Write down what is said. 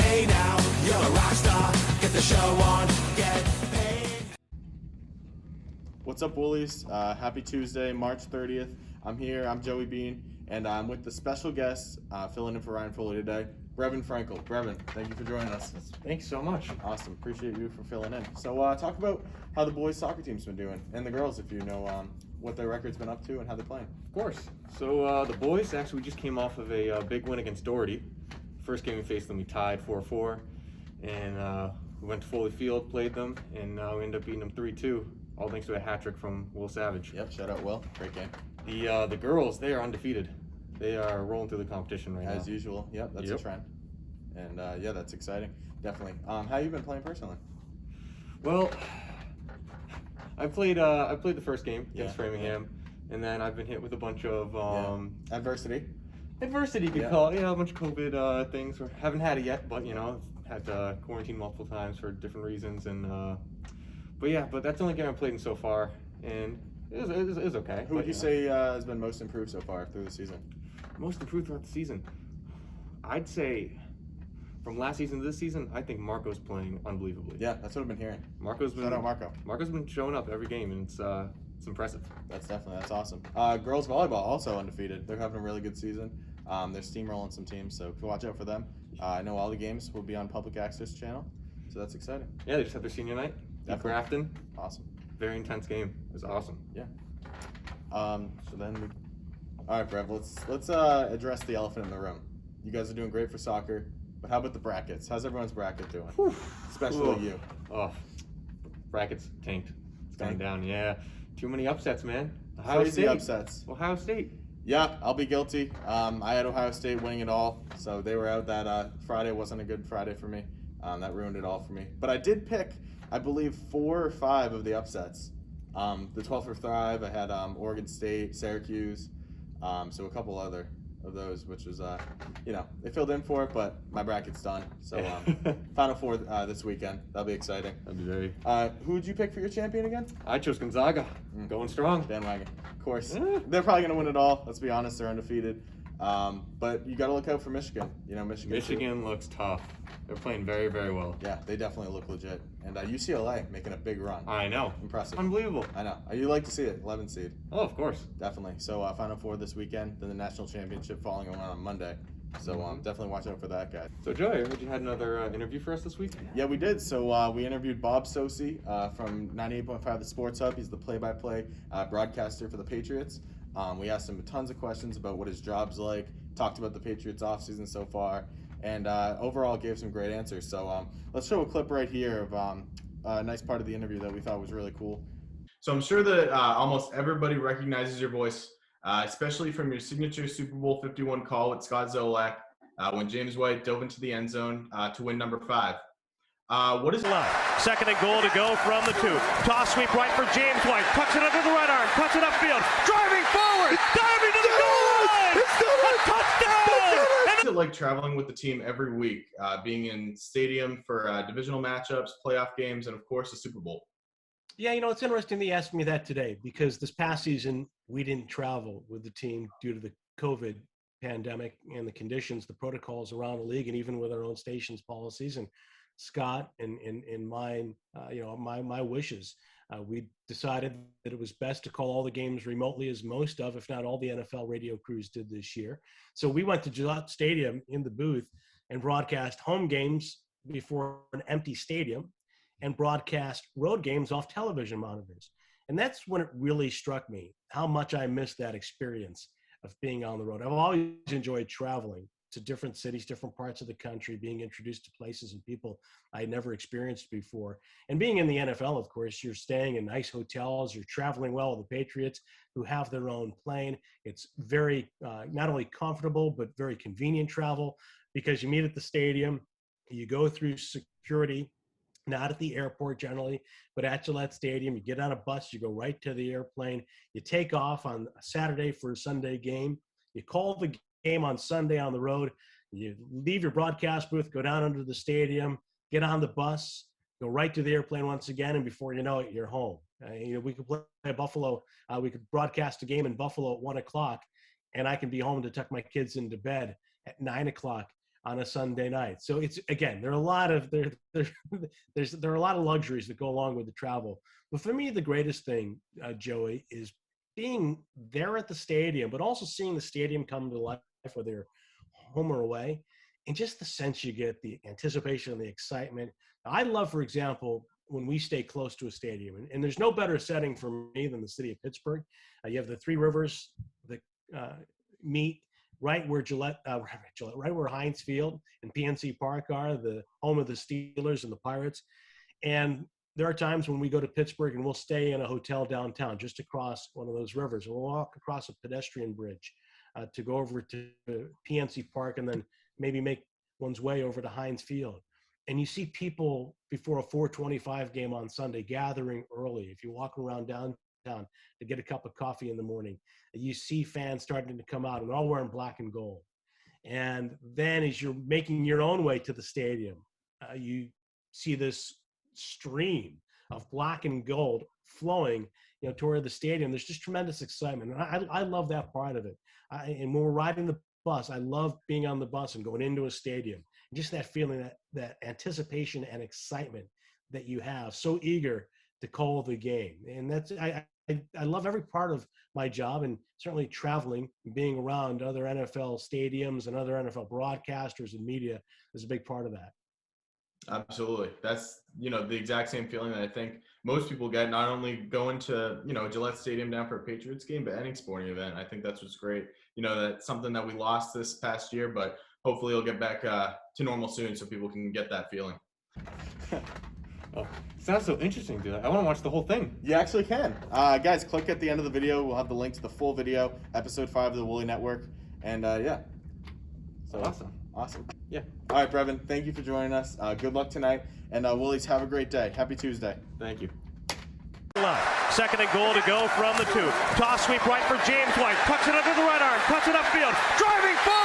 Hey now, you're a rock star. Get the show on, get paid. What's up, Woolies? Happy Tuesday, March 30th. I'm here. I'm Joey Bean, and I'm with the special guest filling in for Ryan Foley today, Brevin Frankel. Brevin, thank you for joining us. Thanks so much. Awesome. Appreciate you for filling in. So talk about how the boys' soccer team's been doing, and the girls, if you know what their record's been up to and how they're playing. Of course. So the boys actually just came off of a big win against Doherty. First game we faced them, we tied 4-4, and we went to Foley Field, played them, and we ended up beating them 3-2, all thanks to a hat trick from Will Savage. Yep, shout out Will. Great game. The girls, they are undefeated. They are rolling through the competition right now. As usual. Yep, that's a trend. And yeah, that's exciting. Definitely. How you been playing personally? Well, I played the first game against Framingham, and then I've been hit with a bunch of adversity. Adversity, you could call it. Yeah, a bunch of COVID things. Haven't had it yet, but had to quarantine multiple times for different reasons. And but that's the only game I've played in so far, and it was okay. Who would you say has been most improved so far through the season? Most improved throughout the season? I'd say from last season to this season, I think Marco's playing unbelievably. Yeah, that's what I've been hearing. Shout out Marco. Marco's been showing up every game, and it's impressive. That's awesome. Girls volleyball also undefeated. They're having a really good season. They're steamrolling some teams, so watch out for them. I know all the games will be on public access channel, so that's exciting. Yeah, they just had their senior night. Grafton. Awesome. Very intense game. It was awesome. Yeah. All right, Brev. Let's address the elephant in the room. You guys are doing great for soccer, but how about the brackets? How's everyone's bracket doing? Whew. Especially you. Oh, brackets tanked. It's going down. Yeah. Too many upsets, man. Crazy upsets. Ohio State. Yeah, I'll be guilty. I had Ohio State winning it all, so they were out that Friday. Wasn't a good Friday for me. That ruined it all for me. But I did pick, I believe, 4 or 5 of the upsets. The 12 for 5, I had Oregon State, Syracuse, so a couple other of those, which was, they filled in for it, but my bracket's done. So Final Four this weekend. That'll be exciting. That'd be very. Who would you pick for your champion again? I chose Gonzaga. Going strong. Bandwagon. Of course. They're probably going to win it all. Let's be honest, they're undefeated. But you got to look out for Michigan. Michigan looks tough. They're playing very, very well. Yeah, they definitely look legit. And UCLA making a big run. I know. Impressive. Unbelievable. I know. You like to see it. 11 seed. Oh, of course. Definitely. So Final Four this weekend, then the national championship following on Monday. So definitely watch out for that, guys. So Joey, I heard you had another interview for us this week? Yeah, we did. So we interviewed Bob Socci from 98.5 The Sports Hub. He's the play-by-play broadcaster for the Patriots. We asked him tons of questions about what his job's like, talked about the Patriots offseason so far, and overall gave some great answers. So let's show a clip right here of a nice part of the interview that we thought was really cool. So I'm sure that almost everybody recognizes your voice, especially from your signature Super Bowl 51 call with Scott Zolak when James White dove into the end zone to win number 5. What is left? Second and goal to go from the 2. Toss sweep right for James White. Tucks it under the right arm. Cuts it upfield. Driving forward. Diving to the goal line. A touchdown. What's it like traveling with the team every week, being in stadium for divisional matchups, playoff games, and of course the Super Bowl? Yeah, it's interesting that you asked me that today because this past season we didn't travel with the team due to the COVID pandemic and the conditions, the protocols around the league, and even with our own station's policies. And Scott and mine, my wishes, we decided that it was best to call all the games remotely, as most of, if not all, the NFL radio crews did this year. So we went to Gillette Stadium in the booth and broadcast home games before an empty stadium and broadcast road games off television monitors. And that's when it really struck me how much I missed that experience of being on the road. I've always enjoyed traveling to different cities, different parts of the country, being introduced to places and people I had never experienced before. And being in the NFL, of course, you're staying in nice hotels, you're traveling well with the Patriots who have their own plane. It's very, not only comfortable, but very convenient travel because you meet at the stadium, you go through security, not at the airport generally, but at Gillette Stadium. You get on a bus, you go right to the airplane, you take off on a Saturday for a Sunday game, you call the game on Sunday on the road, you leave your broadcast booth, go down under the stadium, get on the bus, go right to the airplane once again, and before you know it, you're home. We could play Buffalo, we could broadcast a game in Buffalo at 1 o'clock, and I can be home to tuck my kids into bed at 9 o'clock on a Sunday night. So it's, again, there are a lot of luxuries that go along with the travel. But for me, the greatest thing, Joey, is being there at the stadium, but also seeing the stadium come to life, whether you're home or away, and just the sense you get, the anticipation and the excitement. Now, I love, for example, when we stay close to a stadium, and there's no better setting for me than the city of Pittsburgh. You have the three rivers that meet right where right where Heinz Field and PNC Park are, the home of the Steelers and the Pirates. And there are times when we go to Pittsburgh and we'll stay in a hotel downtown just across one of those rivers. We'll walk across a pedestrian bridge to go over to PNC Park and then maybe make one's way over to Heinz Field. And you see people before a 4:25 game on Sunday gathering early. If you walk around downtown to get a cup of coffee in the morning, you see fans starting to come out and they're all wearing black and gold. And then as you're making your own way to the stadium, you see this stream of black and gold flowing, toward the stadium. There's just tremendous excitement. And I love that part of it. And when we're riding the bus, I love being on the bus and going into a stadium. And just that feeling, that anticipation and excitement that you have, so eager to call the game. And that's, I love every part of my job, and certainly traveling and being around other NFL stadiums and other NFL broadcasters and media is a big part of that. Absolutely. That's, the exact same feeling that I think most people get, not only going to, Gillette Stadium down for a Patriots game, but any sporting event. I think that's what's great. That's something that we lost this past year, but hopefully it'll get back to normal soon so people can get that feeling. Oh, sounds so interesting, dude. I want to watch the whole thing. You actually can. Guys, click at the end of the video. We'll have the link to the full video, episode 5 of the Woolie Network. And yeah. So Awesome. Yeah. All right, Brevin, thank you for joining us. Good luck tonight. And Woolies, have a great day. Happy Tuesday. Thank you. Second and goal to go from the 2. Toss sweep right for James White. Tucks it under the right arm. Cuts it upfield. Driving forward.